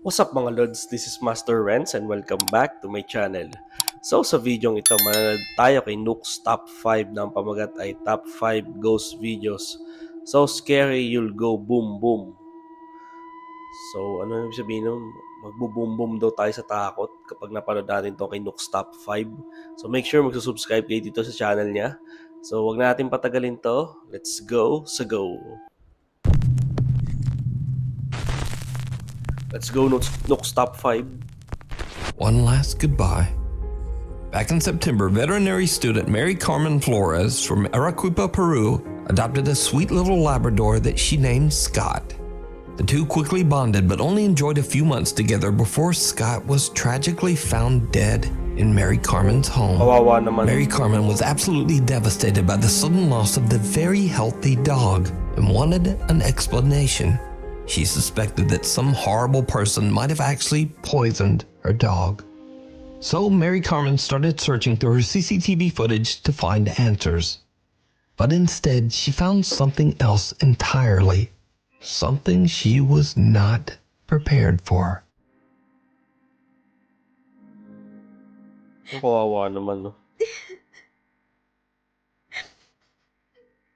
What's up mga lods, this is Master Renz and welcome back to my channel. So sa video ito, manonood tayo kay Nuke'S Top 5 na ang pamagat ay Top 5 Ghost Videos. So scary, you'll go boom boom. So ano yung sabihin nun? Magbo-boom boom daw tayo sa takot kapag napanood natin to kay Nuke'S Top 5. So make sure magsusubscribe kayo dito sa channel niya. So wag natin patagalin to, let's go sa go. Let's go, Nuke'S Top 5. One last goodbye. Back in September, veterinary student Mary Carmen Flores from Arequipa, Peru, adopted a sweet little Labrador that she named Scott. The two quickly bonded but only enjoyed a few months together before Scott was tragically found dead in Mary Carmen's home. Kawawa naman. Mary Carmen was absolutely devastated by the sudden loss of the very healthy dog and wanted an explanation. She suspected that some horrible person might have actually poisoned her dog. So Mary Carmen started searching through her CCTV footage to find answers. But instead, she found something else entirely. Something she was not prepared for. Kawawa naman, no?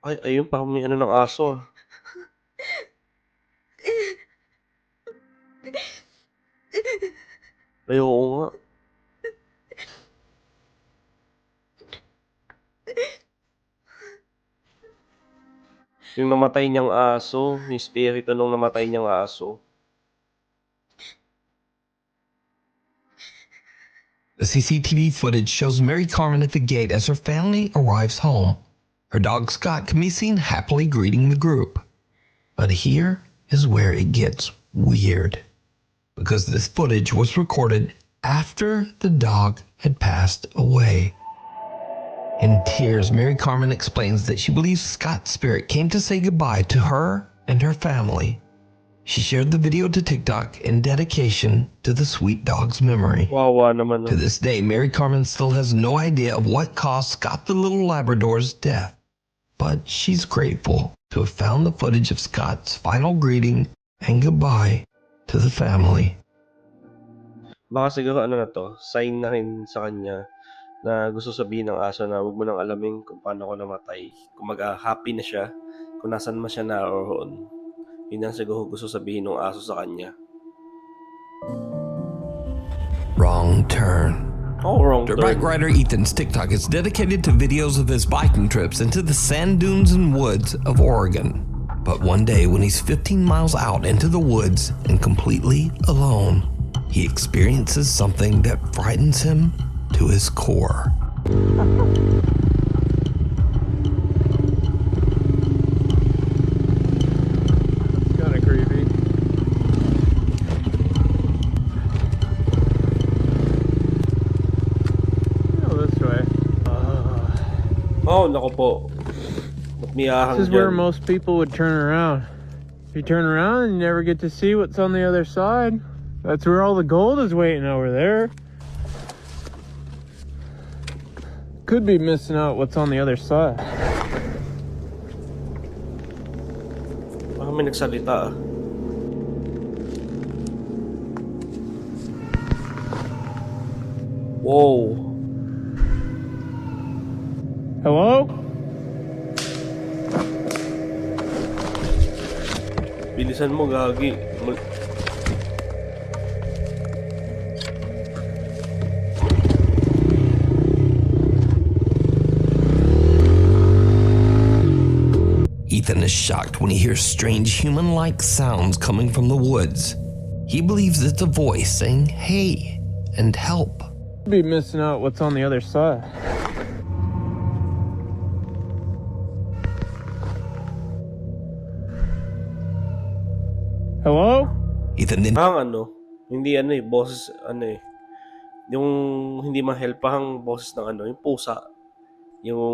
Ay, ayun, parang may ano ng aso. Ay, oo nga. Yung namatay niyang aso, yung spirito nung namatay niyang aso. The CCTV footage shows Mary Carmen at the gate as her family arrives home. Her dog Scott can be seen happily greeting the group. But here is where it gets weird, because this footage was recorded after the dog had passed away. In tears, Mary Carmen explains that she believes Scott's spirit came to say goodbye to her and her family. She shared the video to TikTok in dedication to the sweet dog's memory. Wawa naman, no? To this day, Mary Carmen still has no idea of what caused Scott the little Labrador's death. But she's grateful to have found the footage of Scott's final greeting and goodbye to the family. Baka siguro ano na to, sign na rin sa kanya na gusto sabihin ng aso na huwag mo nang alamin kung paano ako namatay. Kung happy na siya, kung nasan man siya naroon. Yun ang siguro gusto sabihin ng aso sa kanya. Wrong turn. Oh, wrong Dirt turn. bike rider Ethan's TikTok is dedicated to videos of his biking trips into the sand dunes and woods of Oregon. But one day when he's 15 miles out into the woods and completely alone, he experiences something that frightens him to his core. It's kind of creepy. This way. Oh, nako po. Matmiyahang This is where dyan. most people would turn around. If you turn around, you never get to see what's on the other side. That's where all the gold is waiting over there. Could be missing out what's on the other side. Baka may nagsalita, ah. Wow. Hello? Bilisan mo, gagi. Ethan is shocked when he hears strange human-like sounds coming from the woods. He believes it's a voice saying, "Hey," and "help." Could be missing out what's on the other side. Hello? Ethan then Ang ano, hindi ano eh, boses, ano eh. Yung hindi mahelpahang boses ng ano, yung pusa. Yung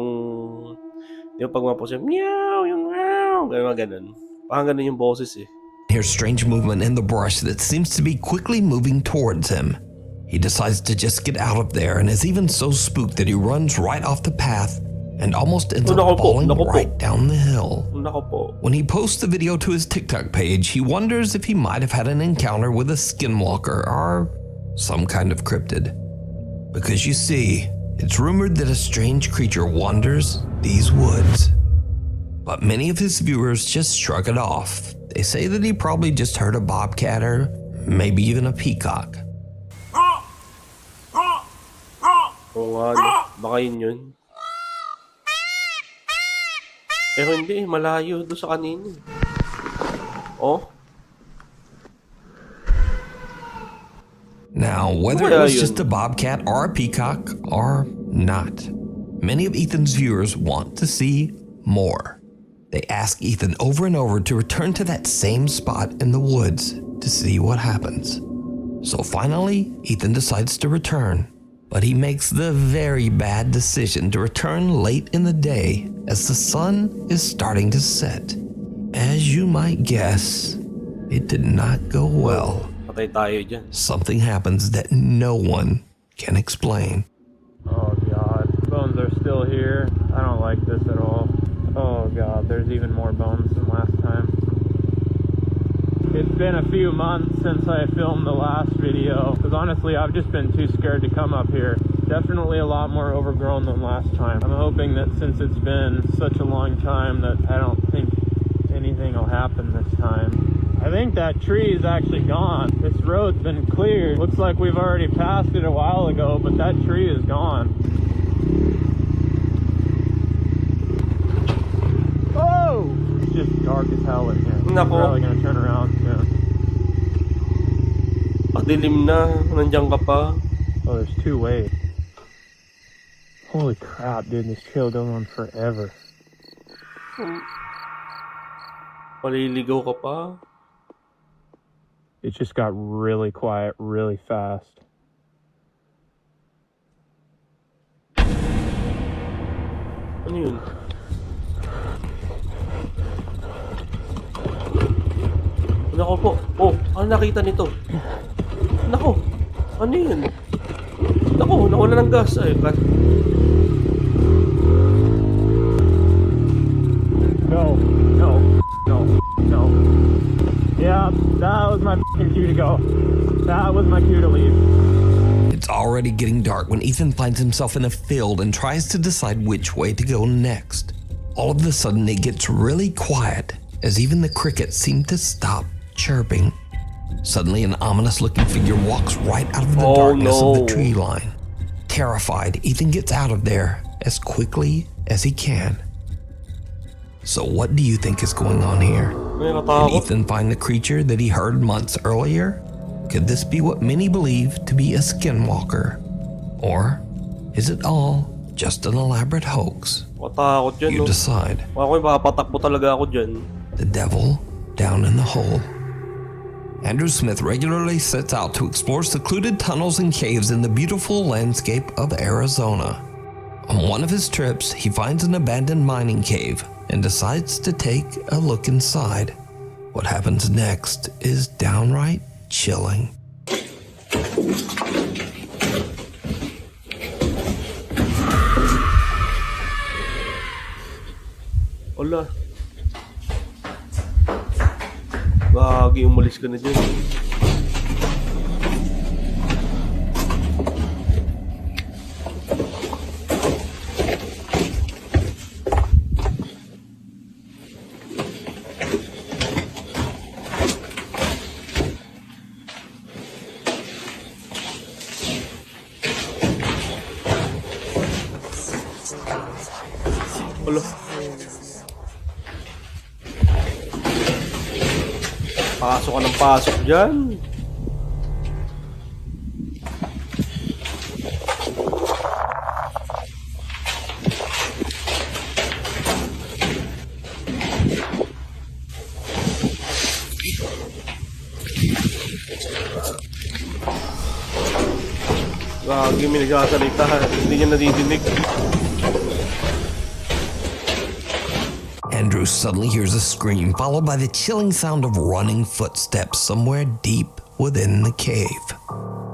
pag mga pusa, meow, yung meow, ganun. Parang ganun yung boses eh. hears strange movement in the brush that seems to be quickly moving towards him. He decides to just get out of there and is even so spooked that he runs right off the path and almost ends up Nako po, falling nako po. right down the hill. Nako po. When he posts the video to his TikTok page, he wonders if he might have had an encounter with a skinwalker or some kind of cryptid. Because you see, it's rumored that a strange creature wanders these woods. But many of his viewers just shrug it off. They say that he probably just heard a bobcat or maybe even a peacock. Oo nga, no? Baka yun. Pero hindi, malayo doon sa kanino. Oh? Now, whether it was just a bobcat or a peacock or not, many of Ethan's viewers want to see more. They ask Ethan over and over to return to that same spot in the woods to see what happens. So finally, Ethan decides to return, but he makes the very bad decision to return late in the day as the sun is starting to set. As you might guess, it did not go well. Patay tayo dyan. Something happens that no one can explain. Oh God, bones are still here. I don't like this at all. Oh God, there's even more bones than last time. It's been a few months since I filmed the last video, because honestly I've just been too scared to come up here. Definitely a lot more overgrown than last time. I'm hoping that since it's been such a long time that I don't think anything will happen this time. I think that tree is actually gone. This road's been cleared. Looks like we've already passed it a while ago, but that tree is gone. Oh! It's just dark as hell in here. I'm Nako. probably gonna turn around soon. Padilim na. Nandiyan ka pa. Oh, there's two ways. Holy crap, dude, this trail goes on forever. Paliligaw ka pa. It just got really quiet really fast. Ano yun? Nako po. Oh, ano nakita nito? Nako. Ano yun? Nako, nawala ng gas. Ay, cut. No, no, no, no. Yeah, that was my f***ing cue to go. That was my cue to leave. It's already getting dark when Ethan finds himself in a field and tries to decide which way to go next. All of a sudden, it gets really quiet as even the crickets seem to stop chirping. Suddenly, an ominous-looking figure walks right out of the darkness of the tree line. Terrified, Ethan gets out of there as quickly as he can. So what do you think is going on here? May Did katakot. Ethan find the creature that he heard months earlier? Could this be what many believe to be a skinwalker? Or is it all just an elaborate hoax? Katakot dyan, You no? decide. Ako, mapapatakbo talaga ako dyan. The devil down in the hole. Andrew Smith regularly sets out to explore secluded tunnels and caves in the beautiful landscape of Arizona. On one of his trips, he finds an abandoned mining cave and decides to take a look inside. What happens next is downright chilling. Wala. Gagi, umalis ka na dyan. Wala. Pasok ka ng pasok dyan. Gagi, may nagsasalita. Hindi niya nadidinig. Andrew suddenly hears a scream, followed by the chilling sound of running footsteps somewhere deep within the cave.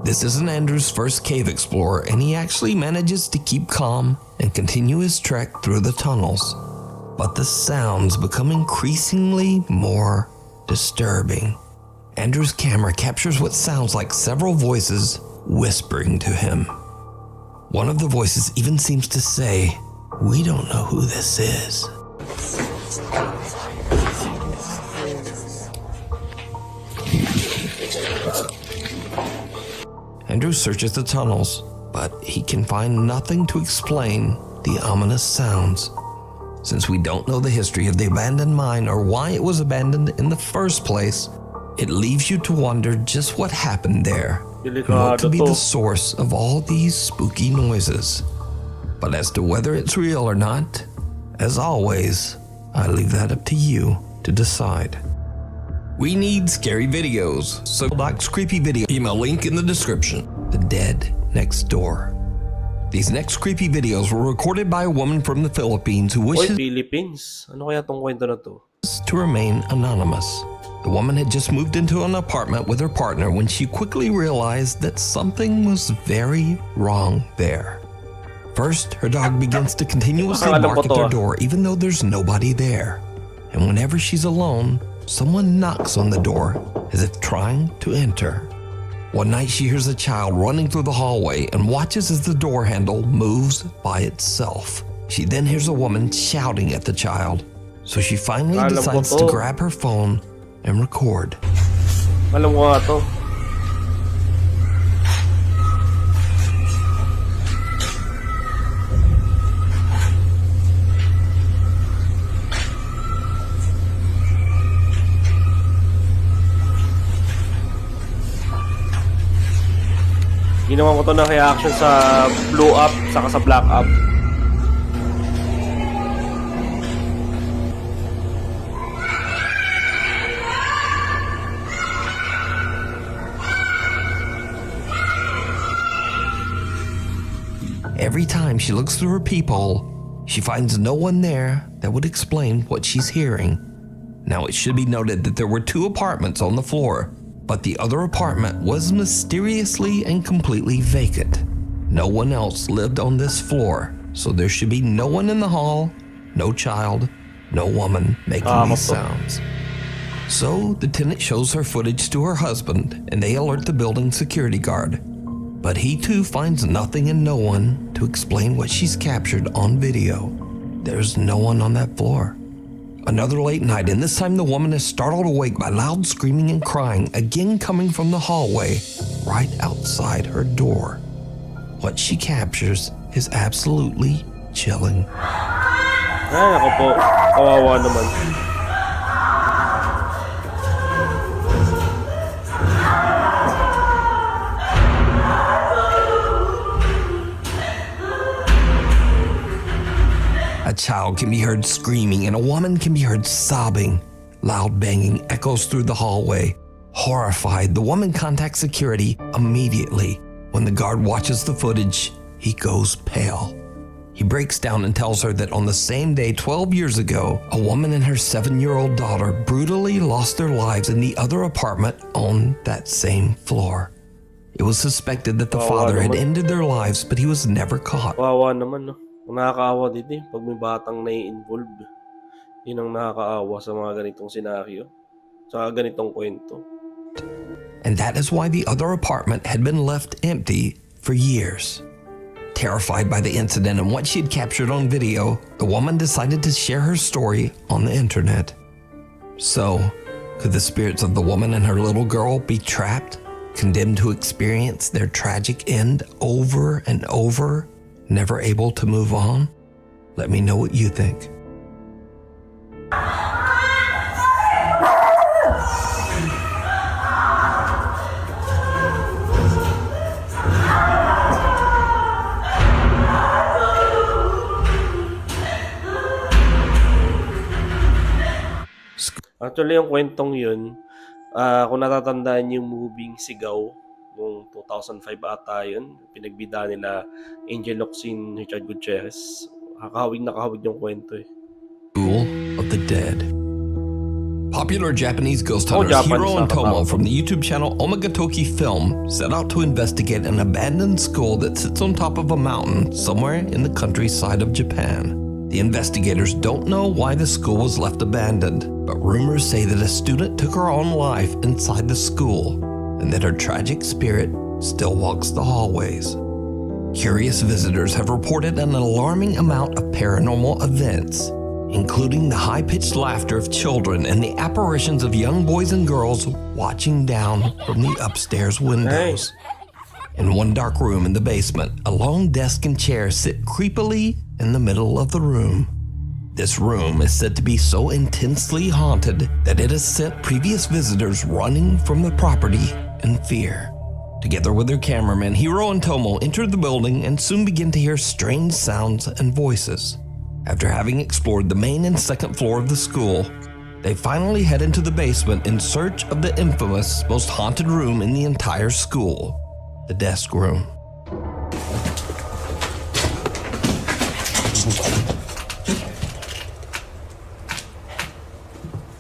This isn't Andrew's first cave explorer, and he actually manages to keep calm and continue his trek through the tunnels. But the sounds become increasingly more disturbing. Andrew's camera captures what sounds like several voices whispering to him. One of the voices even seems to say, "We don't know who this is." Andrew searches the tunnels, but he can find nothing to explain the ominous sounds. Since we don't know the history of the abandoned mine or why it was abandoned in the first place, it leaves you to wonder just what happened there and what could be the source of all these spooky noises. But as to whether it's real or not, as always, I leave that up to you to decide. We need scary videos, so Doc's creepy video, email link in the description. The Dead Next Door. These next creepy videos were recorded by a woman from the Philippines who wishes Philippines? Ano kaya tong kwento na to? to remain anonymous. The woman had just moved into an apartment with her partner when she quickly realized that something was very wrong there. First, her dog begins to continuously bark at their door even though there's nobody there. And whenever she's alone, someone knocks on the door as if trying to enter. One night she hears a child running through the hallway and watches as the door handle moves by itself. She then hears a woman shouting at the child, so she finally decides to grab her phone and record. Alam ko nga to. Ginawa ko to na reaction sa blue up saka sa black up. Every time she looks through her peephole, she finds no one there that would explain what she's hearing. Now, it should be noted that there were 2 apartments on the floor, but the other apartment was mysteriously and completely vacant. No one else lived on this floor, so there should be no one in the hall, no child, no woman making these sounds. So the tenant shows her footage to her husband, and they alert the building security guard. But he too finds nothing and no one to explain what she's captured on video. There's no one on that floor. Another late night, and this time the woman is startled awake by loud screaming and crying, again coming from the hallway right outside her door. What she captures is absolutely chilling. Ay, ako po. Kawawa naman. A child can be heard screaming and a woman can be heard sobbing. Loud banging echoes through the hallway. Horrified, the woman contacts security immediately. When the guard watches the footage, he goes pale. He breaks down and tells her that on the same day 12 years ago, a woman and her 7-year-old daughter brutally lost their lives in the other apartment on that same floor. It was suspected that the father had ended their lives, but he was never caught. Kawawa naman, no? Ang nakakaawa dito pag may batang nai-involve. Yun ang nakakaawa sa mga ganitong senaryo. Sa ganitong kwento. And that is why the other apartment had been left empty for years. Terrified by the incident and what she had captured on video, the woman decided to share her story on the internet. So, could the spirits of the woman and her little girl be trapped, condemned to experience their tragic end over and over, never able to move on? Let me know what you think. Actually, yung kwentong yun, kung natatandaan yung moving Sigaw, noong 2005 ata yun, pinagbida nila Angel Locsin, Richard Gutierrez. Nakakahawig yung kwento eh. School of the Dead. Popular Japanese ghost Oh, hunters Japanese Hiro and Tomo nakakatakot. from the YouTube channel Omegatoki Film set out to investigate an abandoned school that sits on top of a mountain somewhere in the countryside of Japan. The investigators don't know why the school was left abandoned, but rumors say that a student took her own life inside the school and that her tragic spirit still walks the hallways. Curious visitors have reported an alarming amount of paranormal events, including the high-pitched laughter of children and the apparitions of young boys and girls watching down from the upstairs windows. In one dark room in the basement, a lone desk and chair sit creepily in the middle of the room. This room is said to be so intensely haunted that it has sent previous visitors running from the property in fear. Together with their cameraman, Hiro and Tomo enter the building and soon begin to hear strange sounds and voices. After having explored the main and second floor of the school, they finally head into the basement in search of the infamous, most haunted room in the entire school, the desk room.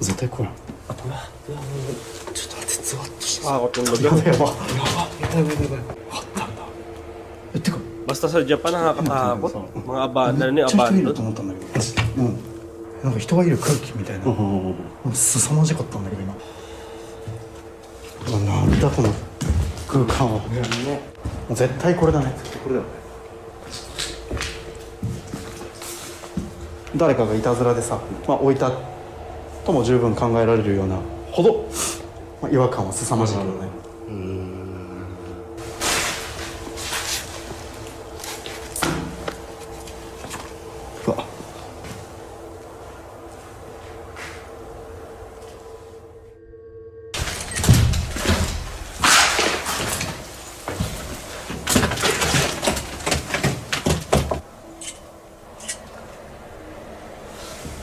絶対来ない。ちょっと待って、ゾワッとした。Takot yung lugar. やば。あったんだ。てか、 Basta sa Japan nakakatakot. Mga abandon, めっちゃ人いる abandon. と思ったんだけど。うん。なんか人がいる空気みたいな。凄まじかったんだけど今。なんだこの空間は。もう絶対これだね。これだよね。誰かがいたずらでさ、置いたとも十分考えられるようなほど、違和感は凄まじいけどね。うわ。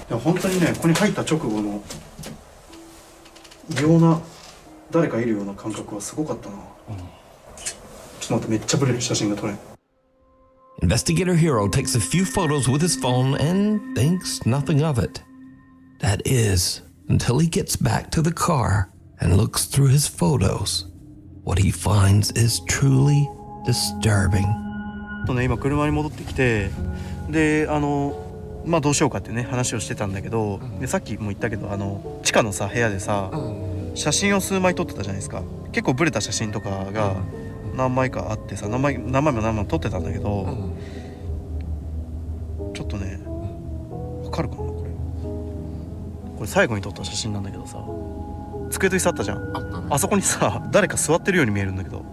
いや本当にね、ここに入った直後の異様な誰かいるような感覚はすごかったな。ちょっと待って、めっちゃブレる写真が撮れん。 Investigator Hiro takes a few photos with his phone and thinks nothing of it. That is, until he gets back to the car and looks through his photos. What he finds is truly disturbing. とね、今車に戻ってきて、でどうしようかってね話をしてたんだけど、でさっきも言ったけど地下のさ部屋でさ、写真を数枚撮ってたじゃないですか。結構ブレた写真とかが何枚かあってさ、何枚も撮ってたんだけど、ちょっとねわかるかな、これ最後に撮った写真なんだけどさ、机と椅子あったじゃん。 あそこにさ誰か座ってるように見えるんだけど、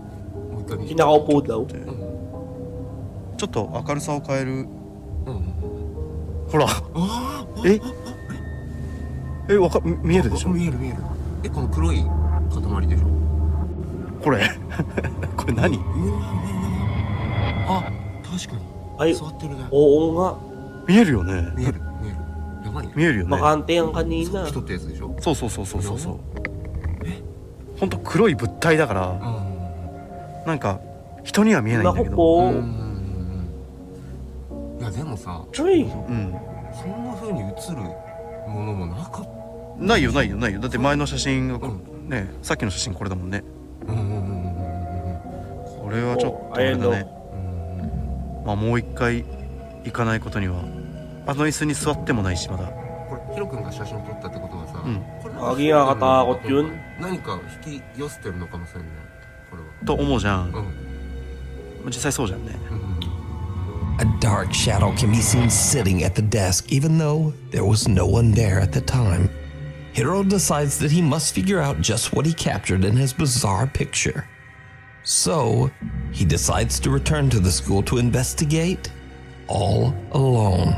Kinakaupo daw. ちょっと明るさを変える。ほら、見えるでしょ。見える。この黒い塊でしょ。これこれ何？あ、確かに。 Ay, 座ってるね。 oo nga. 見えるよね。見える。やばいね。見えるよね。 Bakante yan kanina. 人ってやつでしょ。そう。ほんと黒い物体だから、なんか人には見えないんだけ Naku ど。 po. いやでもさ、 Choy. うん。そんな風に映るものもなかった。ないよ。だって前の写真がね、さっきの写真これだもんね。これはちょっとあれだね。もう一回行かないことには。あの椅子に座ってもないしまだ。これヒロ君が写真撮ったってことはさ、これ Lagi nakakatakot yun. 何か引き寄せてるのかもしれない。これは。と思うじゃん。実際そうじゃんね。A dark shadow can be seen sitting at the desk, even though there was no one there at the time. Hiro decides that he must figure out just what he captured in his bizarre picture. So, he decides to return to the school to investigate all alone.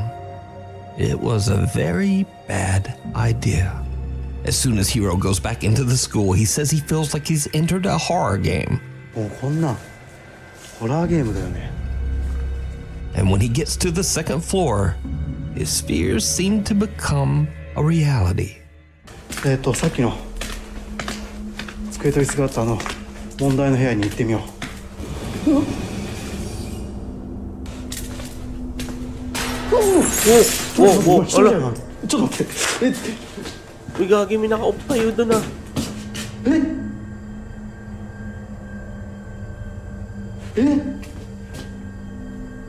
It was a very bad idea. As soon as Hiro goes back into the school, he says he feels like he's entered a horror game. もうこんなホラーゲームだよね。 And when he gets to the second floor, his fears seem to become a reality. さっきの机と椅子があった問題の部屋に行ってみよう。お、ちょっと待って。Uy, gagi, may naka-off tayo dun ah.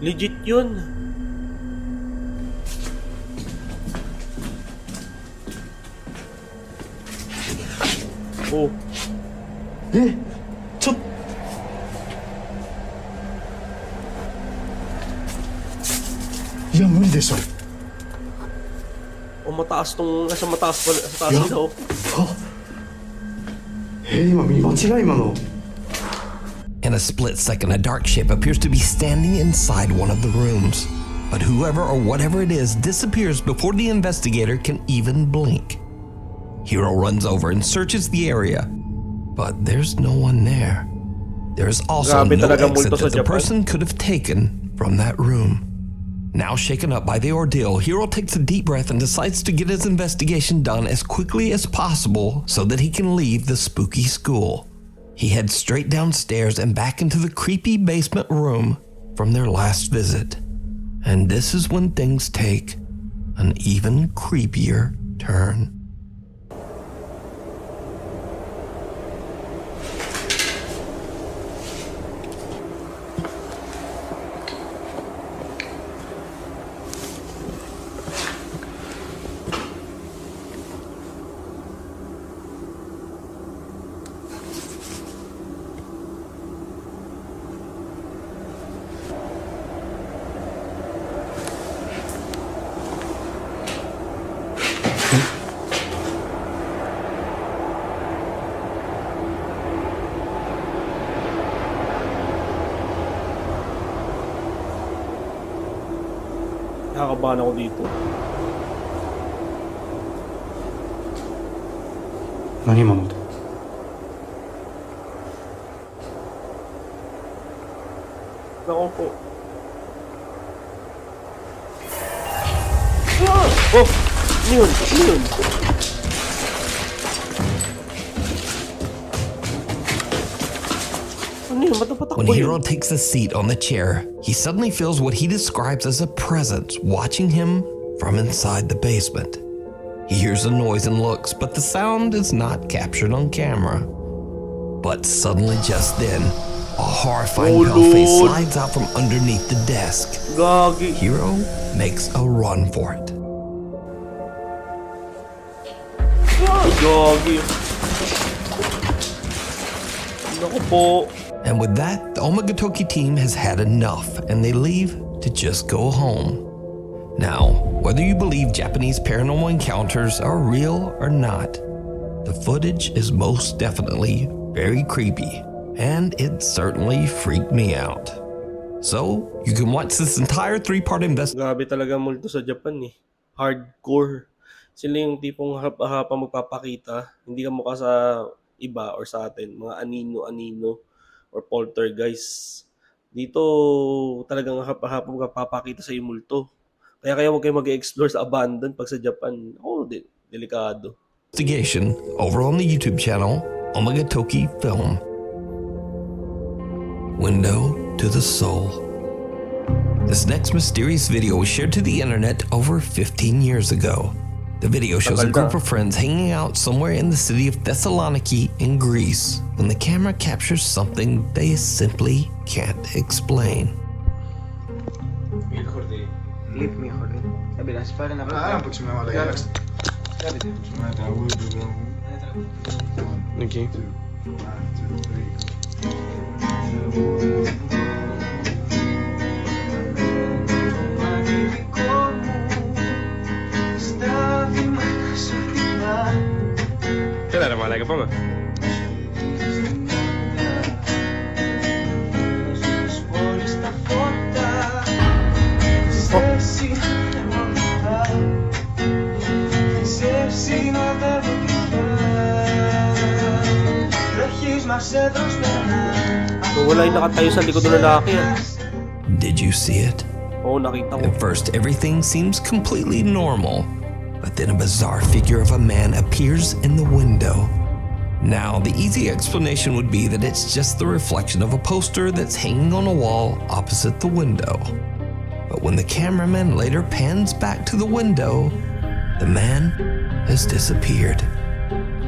Legit yun. Oh. ちょっ いや無理でしょ Oh, mataas tong... Nasa mataas pa. Sa taas nila, oh. 今見間違い今の In a split second, a dark shape appears to be standing inside one of the rooms. But whoever or whatever it is disappears before the investigator can even blink. Hiro runs over and searches the area, but there's no one there. There's also Grabe no talaga exit multo sa that the Japan. person could have taken from that room. Now shaken up by the ordeal, Hiro takes a deep breath and decides to get his investigation done as quickly as possible so that he can leave the spooky school. He heads straight downstairs and back into the creepy basement room from their last visit. And this is when things take an even creepier turn. Nakakabahan ako dito. 何今の音 Nako po. Ah! Oh! Ano yun? Ano yun? Ano yun? Ba't napatakbo When yun? Hiro takes a seat on the chair, he suddenly feels what he describes as a presence watching him from inside the basement. He hears a noise and looks, but the sound is not captured on camera. But suddenly, just then, a horrifying pale face Lord. slides out from underneath the desk. Gagi. Hiro makes a run for it. Gagi. Naku po. And with that, the Omagatoki team has had enough, and they leave to just go home. Now, whether you believe Japanese paranormal encounters are real or not, the footage is most definitely very creepy, and it certainly freaked me out. So, you can watch this entire 3-part investigation. Grabe talaga multo sa Japan eh. Hardcore. Sila yung tipong hapa magpapakita. Hindi ka mukha sa iba or sa atin. Mga anino-anino or poltergeist. Dito talagang hapa magpapakita sa yung multo. Kaya huwag kayo mag-explore sa Abandon pag sa Japan. Oh, delikado. Over on the YouTube channel, Omagatoki Film. Window to the Soul. This next mysterious video was shared to the internet over 15 years ago. The video shows a group of friends hanging out somewhere in the city of Thessaloniki in Greece when the camera captures something they simply can't explain. Nuki? Kailan naman lagi pa ba? Wala yung nakatayo sa likod ng lalaki ah. Did you see it? Oo, nakita ko. At first, everything seems completely normal, but then a bizarre figure of a man appears in the window. Now, the easy explanation would be that it's just the reflection of a poster that's hanging on a wall opposite the window. But when the cameraman later pans back to the window, the man has disappeared.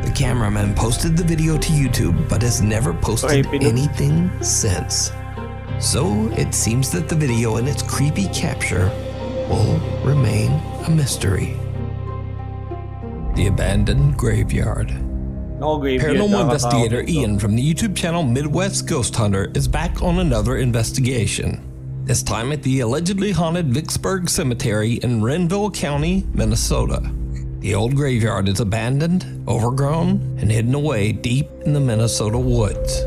The cameraman posted the video to YouTube but has never posted anything since. So it seems that the video and its creepy capture will remain a mystery. The abandoned graveyard. Paranormal investigator Ian from the YouTube channel Midwest Ghost Hunter is back on another investigation. This time at the allegedly haunted Vicksburg Cemetery in Renville County, Minnesota. The old graveyard is abandoned, overgrown, and hidden away deep in the Minnesota woods.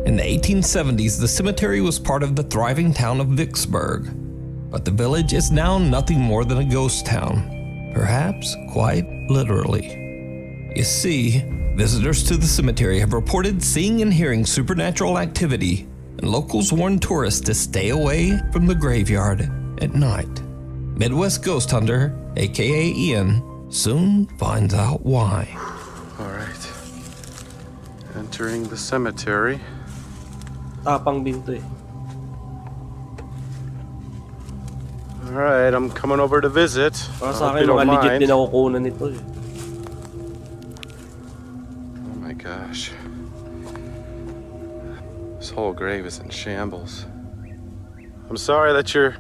In the 1870s, the cemetery was part of the thriving town of Vicksburg, but the village is now nothing more than a ghost town, perhaps quite literally. You see, visitors to the cemetery have reported seeing and hearing supernatural activity, and locals warn tourists to stay away from the graveyard at night. Midwest Ghost Hunter, aka Ian, soon finds out why. All right. Entering the cemetery. Tapang din to eh. All right, I'm coming over to visit. Para I sa hope akin, you don't mga legit mind. din ako kunan nito eh. Oh my gosh. This whole grave is in shambles. I'm sorry that your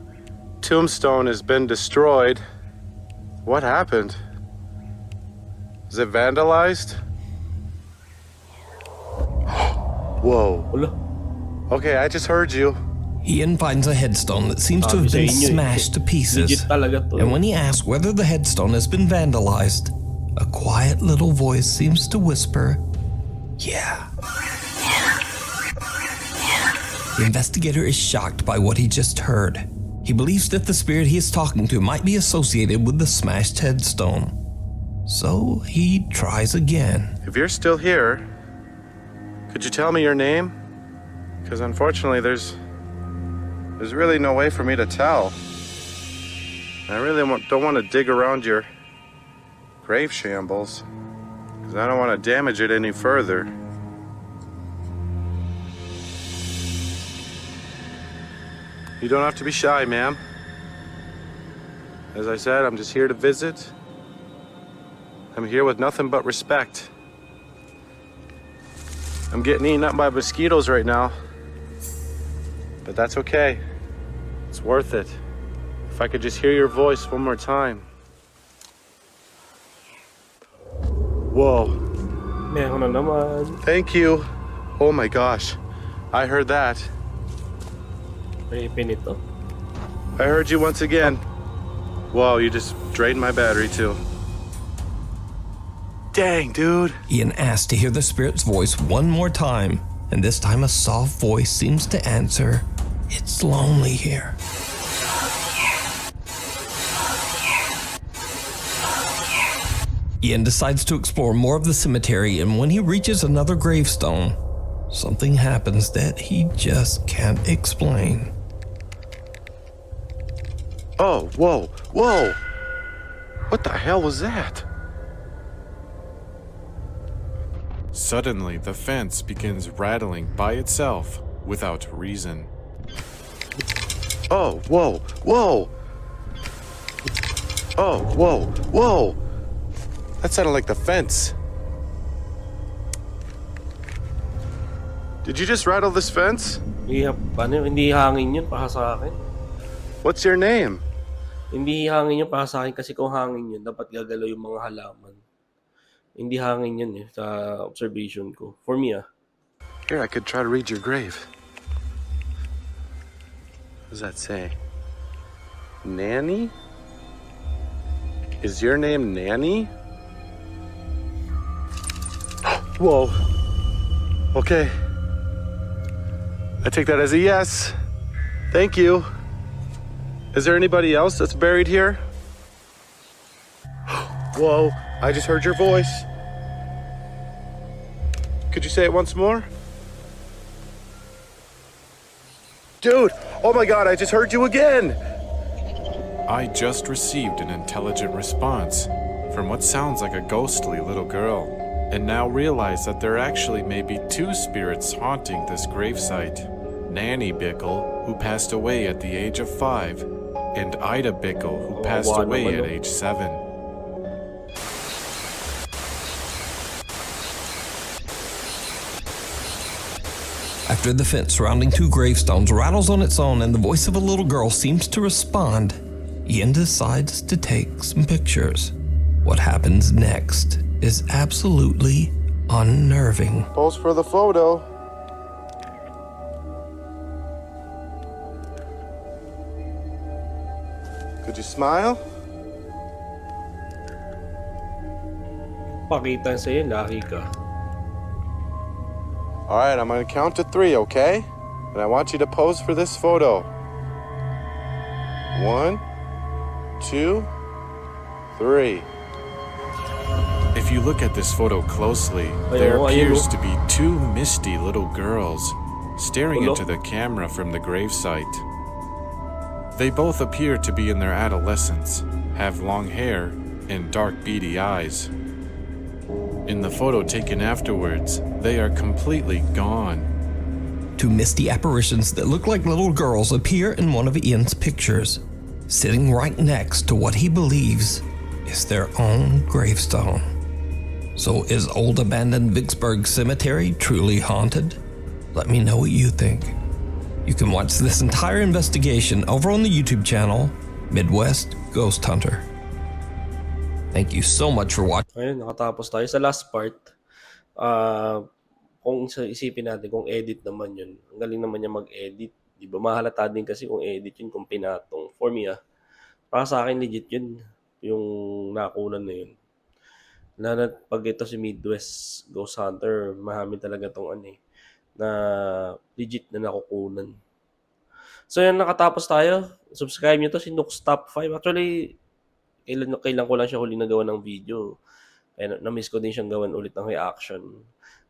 tombstone has been destroyed. What happened? Is it vandalized? Whoa. Wala. Okay, I just heard you. Ian finds a headstone that seems to have been smashed to pieces. Legit talaga to. And when he asks whether the headstone has been vandalized, a quiet little voice seems to whisper, "Yeah." The investigator is shocked by what he just heard. He believes that the spirit he is talking to might be associated with the smashed headstone. So he tries again. If you're still here, could you tell me your name? Because unfortunately, there's really no way for me to tell. I really don't want to dig around your grave shambles, because I don't want to damage it any further. You don't have to be shy, ma'am. As I said, I'm just here to visit. I'm here with nothing but respect. I'm getting eaten up by mosquitoes right now, but that's okay. It's worth it. If I could just hear your voice one more time. Whoa. Meron na naman. Thank you. Oh my gosh. I heard that. May pinito. I heard you once again. Whoa, you just drained my battery too. Dang, dude. Ian asks to hear the spirit's voice one more time, and this time a soft voice seems to answer, "It's lonely here." Ian decides to explore more of the cemetery, and when he reaches another gravestone, something happens that he just can't explain. Oh, whoa, whoa. What the hell was that? Suddenly, the fence begins rattling by itself without reason. Oh, whoa, whoa. Oh, whoa, whoa. That sounded like the fence. Did you just rattle this fence? Paano? Hindi hangin yun para sa akin. What's your name? Hindi hangin yun para sa akin kasi kung hangin yun, dapat gagalaw yung mga halaman. Hindi hangin yun eh, sa observation ko. For me Here, I could try to read your grave. What does that say? Nanny? Is your name Nanny? Whoa. Okay. I take that as a yes. Thank you. Is there anybody else that's buried here? Whoa, I just heard your voice. Could you say it once more? Dude, oh my God, I just heard you again. I just received an intelligent response from what sounds like a ghostly little girl, and now realize that there actually may be two spirits haunting this gravesite. Nanny Bickle, who passed away at the age of 5, and Ida Bickle, who passed away at age 7. After the fence surrounding 2 gravestones rattles on its own and the voice of a little girl seems to respond, Ian decides to take some pictures. What happens next is absolutely unnerving. Pose for the photo. Could you smile? Pakita sa'yo, laki ka. All right, I'm gonna count to 3, okay? And I want you to pose for this photo. 1, 2, 3. If you look at this photo closely, Ay, there oo, ayun, appears oh. to be 2 misty little girls staring Ulo. into the camera from the gravesite. They both appear to be in their adolescence, have long hair, and dark beady eyes. In the photo taken afterwards, they are completely gone. 2 misty apparitions that look like little girls appear in one of Ian's pictures, sitting right next to what he believes is their own gravestone. So is old abandoned Vicksburg Cemetery truly haunted? Let me know what you think. You can watch this entire investigation over on the YouTube channel, Midwest Ghost Hunter. Thank you so much for watching. Ayun, nakatapos tayo sa last part. Kung isipin natin kung edit naman yun, ang galing naman niya mag-edit. Di ba? Mahalata din kasi kung edit yun, kung pinatong. For me, para sa akin legit yun, yung nakunan na yun. Lalo pag ito si Midwest Ghost Hunter, marami talaga tong na legit na nakukunan. So yan, nakatapos tayo. Subscribe nyo to, si Nuke'S Top 5. Actually, kailan ko lang siya huli nagawa ng video. Kaya na-miss ko din siyang gawan ulit ng reaction.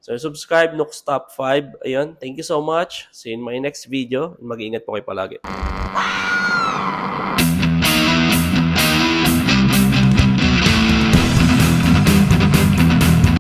So subscribe, Nuke'S Top 5. Ayun, thank you so much. See you in my next video. Mag-iingat po kayo palagi.